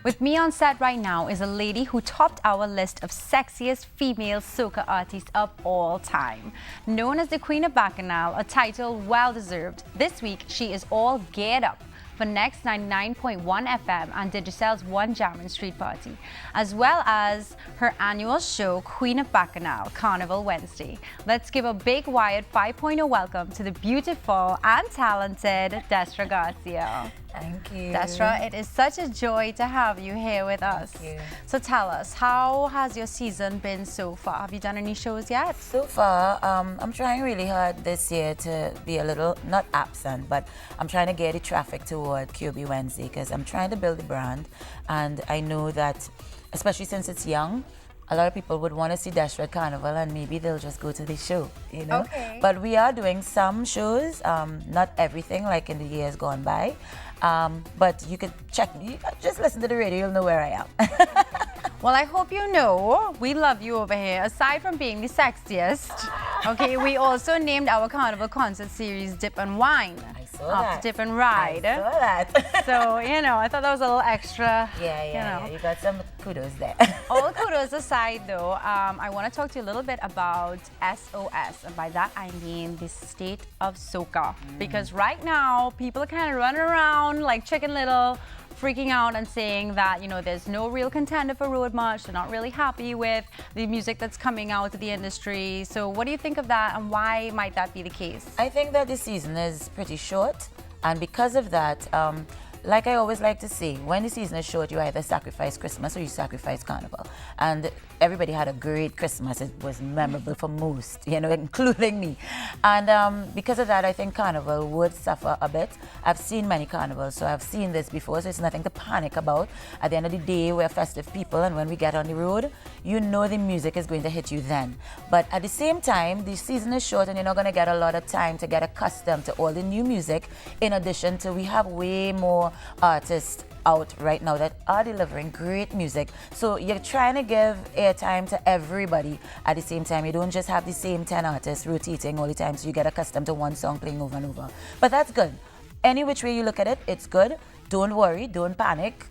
With me on set right now is a lady who topped our list of sexiest female soca artists of all time. Known as the Queen of Bacchanal, a title well-deserved, this week she is all geared up for next 99.1 FM and Digicel's One Jammin' Street Party, as well as her annual show, Queen of Bacchanal Carnival Wednesday. Let's give a big wide 5.0 welcome to the beautiful and talented Destra Garcia. Thank you. Destra, it is such a joy to have you here with us. Thank you. So tell us, how has your season been so far? Have you done any shows yet? So far, I'm trying really hard this year to be a little, not absent, but I'm trying to get the traffic toward QB Wednesday because I'm trying to build the brand. And I know that, especially since it's young, a lot of people would want to see Destra at Carnival and maybe they'll just go to the show, you know? Okay. But we are doing some shows, not everything like in the years gone by. But you could check me, just listen to the radio, you'll know where I am. Well, I hope you know we love you over here. Aside from being the sexiest, okay, we also named our Carnival concert series Dip and Wine. I saw after that. Dip and Ride. I saw that. So, you know, I thought that was a little extra. Yeah, you got some kudos there. All kudos aside, though, I want to talk to you a little bit about SOS, and by that I mean the state of soca. Because right now, people are kind of running around like Chicken Little, freaking out and saying that, you know, there's no real contender for Road March. They're not really happy with the music that's coming out of the industry. So what do you think of that, and why might that be the case? I think that this season is pretty short, and because of that, like I always like to say, when the season is short, you either sacrifice Christmas or you sacrifice Carnival. And everybody had a great Christmas. It was memorable for most, you know, including me. And because of that, I think Carnival would suffer a bit. I've seen many carnivals, so I've seen this before, so it's nothing to panic about. At the end of the day, we're festive people, and when we get on the road, you know the music is going to hit you then. But at the same time, the season is short, and you're not going to get a lot of time to get accustomed to all the new music. In addition to, we have way more artists out right now that are delivering great music. So you're trying to give airtime to everybody at the same time. You don't just have the same 10 artists rotating all the time, so you get accustomed to one song playing over and over. But that's good. Any which way you look at it, it's good. Don't worry, don't panic.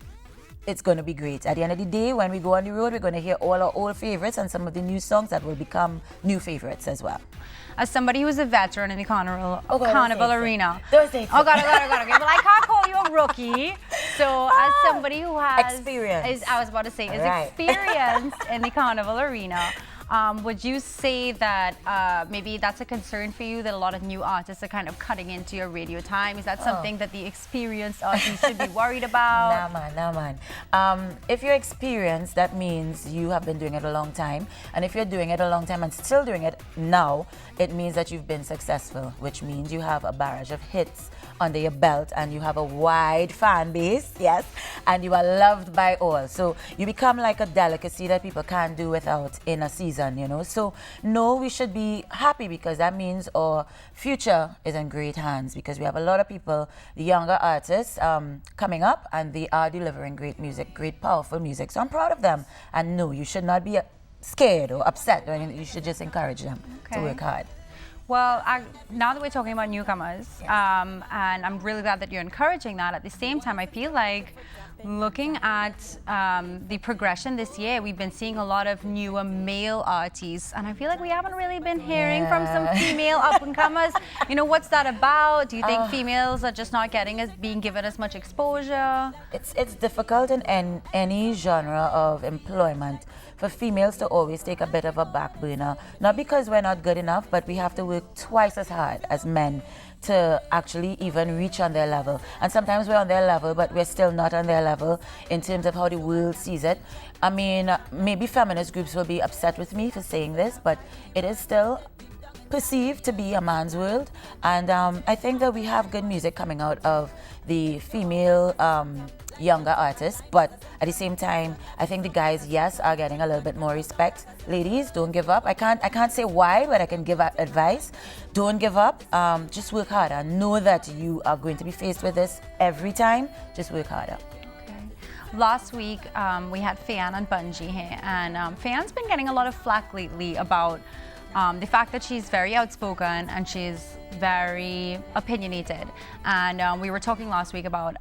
It's going to be great. At the end of the day, when we go on the road, we're going to hear all our old favorites and some of the new songs that will become new favorites as well. As somebody who's a veteran in the Carnival arena. Don't say so. Oh, got it. Okay, well, I can't call you a rookie. So, as somebody who has experience, I was about to say, is right. experienced in the Carnival arena, would you say that maybe that's a concern for you, that a lot of new artists are kind of cutting into your radio time? Is that something that the experienced artists should be worried about? Nah, man. If you're experienced, that means you have been doing it a long time. And if you're doing it a long time and still doing it now, it means that you've been successful, which means you have a barrage of hits under your belt and you have a wide fan base, yes, and you are loved by all. So you become like a delicacy that people can't do without in a season, you know. So no, we should be happy because that means our future is in great hands, because we have a lot of people, the younger artists, coming up, and they are delivering great music, great powerful music. So I'm proud of them. And no, you should not be scared or upset. You should just encourage them to work hard. Well, now that we're talking about newcomers, and I'm really glad that you're encouraging that, at the same time, I feel like looking at the progression this year, we've been seeing a lot of newer male artists, and I feel like we haven't really been hearing from some female up-and-comers. You know, what's that about? Do you think females are just not being given as much exposure? It's difficult in any genre of employment for females to always take a bit of a back burner. Not because we're not good enough, but we have to work twice as hard as men to actually even reach on their level. And sometimes we're on their level, but we're still not on their level in terms of how the world sees it. I mean, maybe feminist groups will be upset with me for saying this, but it is still perceived to be a man's world. And I think that we have good music coming out of the female younger artists, but at the same time, I think the guys, yes, are getting a little bit more respect. Ladies, don't give up. I can't say why, but I can give advice. Don't give up. Just work harder. Know that you are going to be faced with this every time. Just work harder. Last week, we had Fayan and Bungie here, and Fayan's been getting a lot of flack lately about the fact that she's very outspoken and she's very opinionated. And we were talking last week about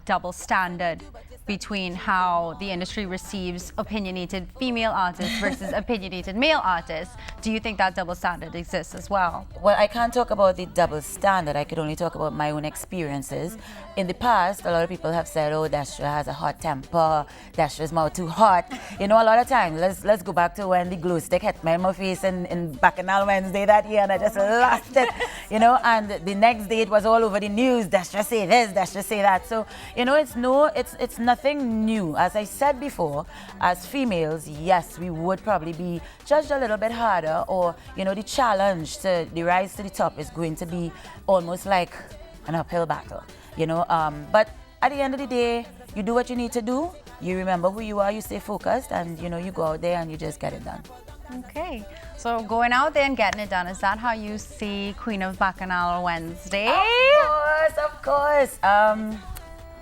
double standard between how the industry receives opinionated female artists versus opinionated male artists. Do you think that double standard exists as well? Well, I can't talk about the double standard. I could only talk about my own experiences. In the past, a lot of people have said, oh, Destra has a hot temper, Destra's mouth too hot. You know, a lot of times, let's go back to when the glue stick hit me in my face in Bacchanal Wednesday that year, and I just lost it, you know, and the next day it was all over the news, Destra say this, Destra say that. So, you know, it's nothing new. As I said before, as females, yes, we would probably be judged a little bit harder, or, you know, the challenge to the rise to the top is going to be almost like an uphill battle, you know. But at the end of the day, you do what you need to do. You remember who you are, you stay focused, and, you know, you go out there and you just get it done. Okay, so going out there and getting it done, is that how you see Queen of Bacchanal Wednesday? Of course.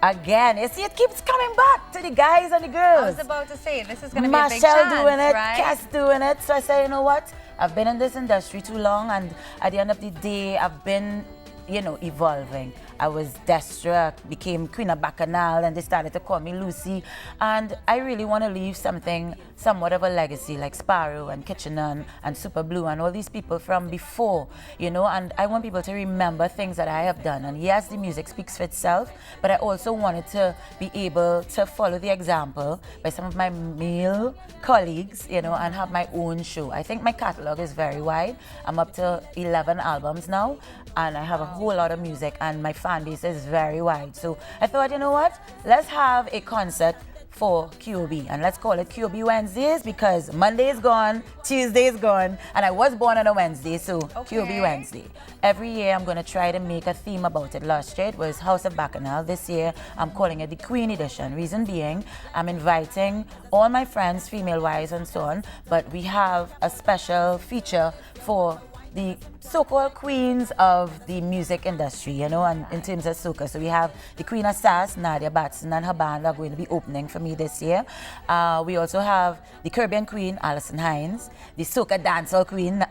Again, you see, it keeps coming back to the guys and the girls. I was about to say, this is going to be a big Marshall chance, doing it, right? Cass doing it. So I said, you know what? I've been in this industry too long, and at the end of the day, I've been, you know, evolving. I was Destra, became Queen of Bacchanal, and they started to call me Lucy. And I really want to leave something, somewhat of a legacy, like Sparrow and Kitchener and Super Blue and all these people from before, you know. And I want people to remember things that I have done. And yes, the music speaks for itself, but I also wanted to be able to follow the example by some of my male colleagues, you know, and have my own show. I think my catalog is very wide. I'm up to 11 albums now, and I have a whole lot of music, and my fan base is very wide. So I thought, you know what, let's have a concert for QOB, and let's call it QOB Wednesdays, because Monday is gone, Tuesday is gone, and I was born on a Wednesday, so QOB Wednesday. Every year I'm going to try to make a theme about it. Last year it was House of Bacchanal. This year I'm calling it the Queen Edition. Reason being, I'm inviting all my friends, female-wise and so on, but we have a special feature for the so-called queens of the music industry, you know, and in terms of soca. So we have the Queen of Sass, Nadia Batson, and her band are going to be opening for me this year. We also have the Caribbean Queen, Alison Hines, the soca dancehall queen,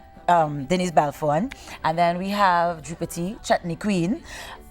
Denise Belfon, and then we have Drupati, Chutney Queen,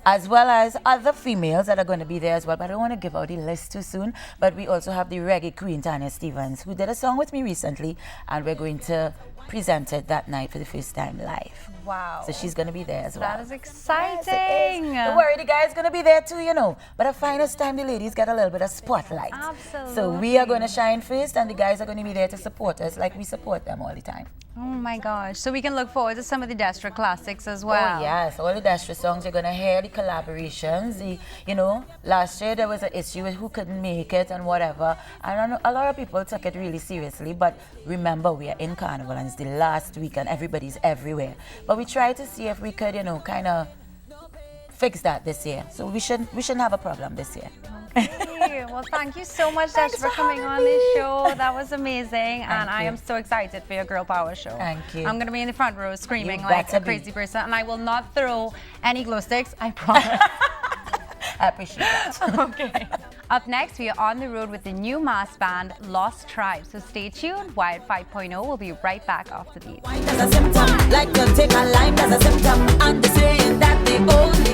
as well as other females that are going to be there as well. But I don't want to give out the list too soon. But we also have the reggae queen, Tanya Stevens, who did a song with me recently, and we're going to present it that night for the first time live. Wow. So she's going to be there as well. That is exciting. Yes, it is. Don't worry, the guys going to be there too, you know. But the finest time, the ladies get a little bit of spotlight. Absolutely. So we are going to shine first, and the guys are going to be there to support us like we support them all the time. Oh my gosh. So we can look forward to some of the Destra classics as well. Oh yes, all the Destra songs. You're going to hear the collaborations. You know, last year there was an issue with who couldn't make it and whatever. And I know a lot of people took it really seriously. But remember, we are in Carnival and it's the last week and everybody's everywhere. But we tried to see if we could, you know, kind of fix that this year. So we shouldn't have a problem this year. Okay. Well, thank you so much, Destra, for coming on this show. That was amazing. And I am so excited for your Girl Power show. Thank you. I'm going to be in the front row screaming like a crazy person. And I will not throw any glow sticks, I promise. I appreciate that. Okay. Up next, we are on the road with the new mass band, Lost Tribe. So stay tuned. Wired 5.0 will be right back after these. Like you take a line, that's a symptom. And they saying that they only